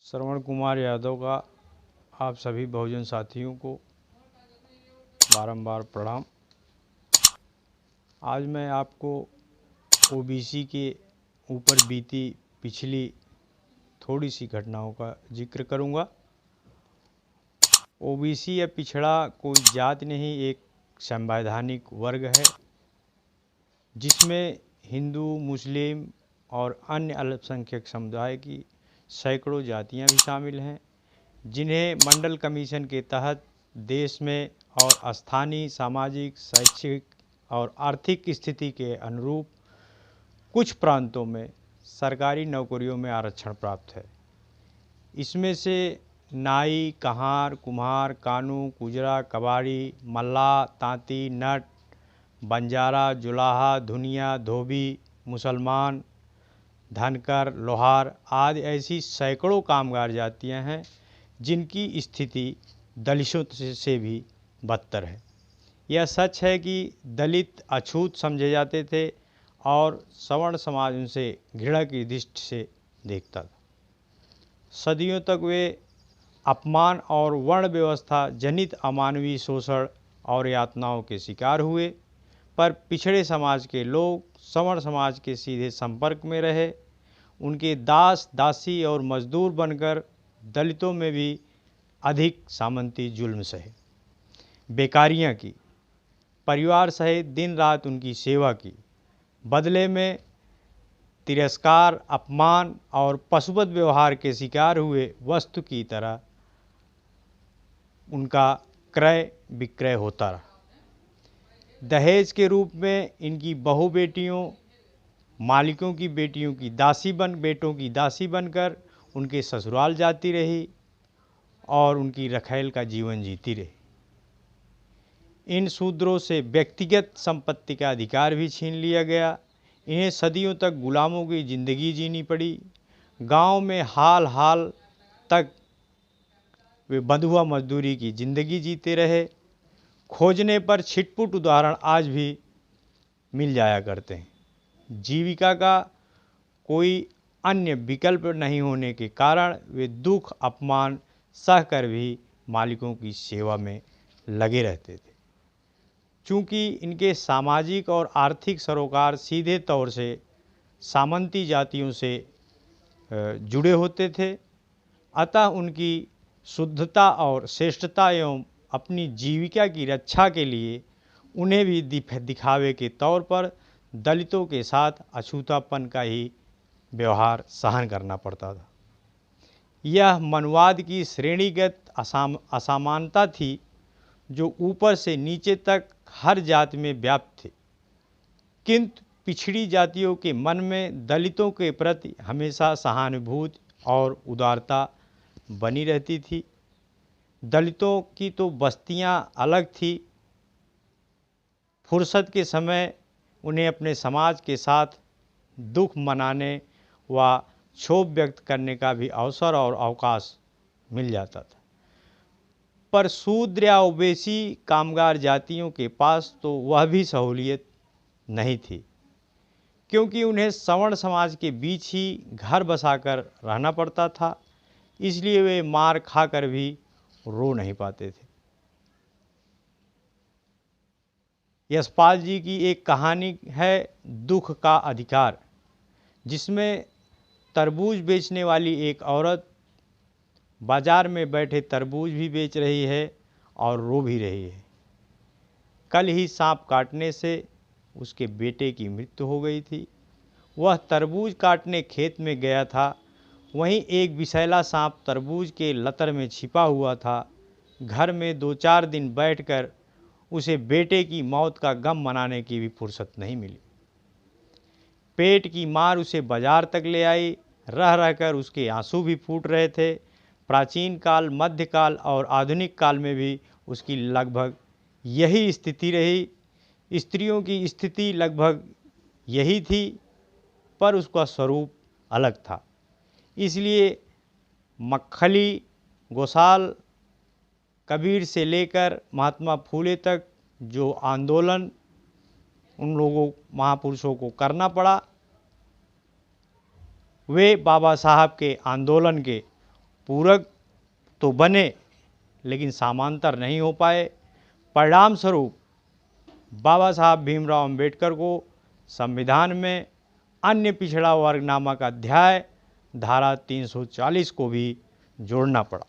श्रवण कुमार यादव का आप सभी बहुजन साथियों को बारंबार प्रणाम। आज मैं आपको ओबीसी के ऊपर बीती पिछली थोड़ी सी घटनाओं का जिक्र करूंगा। ओबीसी या पिछड़ा कोई जात नहीं, एक संवैधानिक वर्ग है जिसमें हिंदू, मुस्लिम और अन्य अल्पसंख्यक समुदाय की सैकड़ों जातियां भी शामिल हैं, जिन्हें मंडल कमीशन के तहत देश में और स्थानीय सामाजिक, शैक्षिक और आर्थिक स्थिति के अनुरूप कुछ प्रांतों में सरकारी नौकरियों में आरक्षण प्राप्त है। इसमें से नाई, कहार, कुम्हार, कानू, गुजरा, कबाड़ी, मल्लाह, तांती, नट, बंजारा, जुलाहा, धुनिया, धोबी, मुसलमान, धनकर, लोहार आदि ऐसी सैकड़ों कामगार जातियां हैं जिनकी स्थिति दलितों से भी बदतर है। यह सच है कि दलित अछूत समझे जाते थे और सवर्ण समाज उनसे घृणा की दृष्टि से देखता था। सदियों तक वे अपमान और वर्ण व्यवस्था जनित अमानवीय शोषण और यातनाओं के शिकार हुए, पर पिछड़े समाज के लोग सवर्ण समाज के सीधे संपर्क में रहे। उनके दास, दासी और मजदूर बनकर दलितों में भी अधिक सामंती जुल्म सहे, बेकारियां की, परिवार सहित दिन रात उनकी सेवा की। बदले में तिरस्कार, अपमान और पशुवत व्यवहार के शिकार हुए वस्तु की तरह उनका क्रय विक्रय होता रहा। दहेज के रूप में इनकी बहू बेटियों, मालिकों की बेटियों की बेटों की दासी बनकर उनके ससुराल जाती रही और उनकी रखैल का जीवन जीती रही। इन शूद्रों से व्यक्तिगत संपत्ति का अधिकार भी छीन लिया गया। इन्हें सदियों तक गुलामों की जिंदगी जीनी पड़ी। गांव में हाल हाल तक वे बंधुआ मजदूरी की जिंदगी जीते रहे। खोजने पर छिटपुट उदाहरण आज भी मिल जाया करते हैं। जीविका का कोई अन्य विकल्प नहीं होने के कारण वे दुख, अपमान सहकर भी मालिकों की सेवा में लगे रहते थे। चूँकि इनके सामाजिक और आर्थिक सरोकार सीधे तौर से सामंती जातियों से जुड़े होते थे, अतः उनकी शुद्धता और श्रेष्ठता एवं अपनी जीविका की रक्षा के लिए उन्हें भी दिखावे के तौर पर दलितों के साथ अछूतापन का ही व्यवहार सहन करना पड़ता था। यह मनवाद की श्रेणीगत असमानता थी जो ऊपर से नीचे तक हर जाति में व्याप्त थी, किंतु पिछड़ी जातियों के मन में दलितों के प्रति हमेशा सहानुभूति और उदारता बनी रहती थी। दलितों की तो बस्तियां अलग थी। फुर्सत के समय उन्हें अपने समाज के साथ दुख मनाने व क्षोभ व्यक्त करने का भी अवसर और अवकाश मिल जाता था। पर शूद्र या ओबीसी कामगार जातियों के पास तो वह भी सहूलियत नहीं थी, क्योंकि उन्हें सवर्ण समाज के बीच ही घर बसाकर रहना पड़ता था। इसलिए वे मार खाकर भी रो नहीं पाते थे। यशपाल जी की एक कहानी है, दुख का अधिकार, जिसमें तरबूज बेचने वाली एक औरत बाजार में बैठे तरबूज भी बेच रही है और रो भी रही है। कल ही सांप काटने से उसके बेटे की मृत्यु हो गई थी। वह तरबूज काटने खेत में गया था। वहीं एक विषैला सांप तरबूज के लतर में छिपा हुआ था। घर में 2-4 दिन बैठकर उसे बेटे की मौत का गम मनाने की भी फुर्सत नहीं मिली। पेट की मार उसे बाजार तक ले आई। रह रहकर उसके आंसू भी फूट रहे थे। प्राचीन काल, मध्यकाल और आधुनिक काल में भी उसकी लगभग यही स्थिति रही। स्त्रियों की स्थिति लगभग यही थी, पर उसका स्वरूप अलग था। इसलिए मक्खली, गोसाल, कबीर से लेकर महात्मा फूले तक जो आंदोलन उन लोगों महापुरुषों को करना पड़ा, वे बाबा साहब के आंदोलन के पूरक तो बने लेकिन समांतर नहीं हो पाए। परिणाम स्वरूप बाबा साहब भीमराव अंबेडकर को संविधान में अन्य पिछड़ा वर्ग नामक अध्याय धारा 340 को भी जोड़ना पड़ा।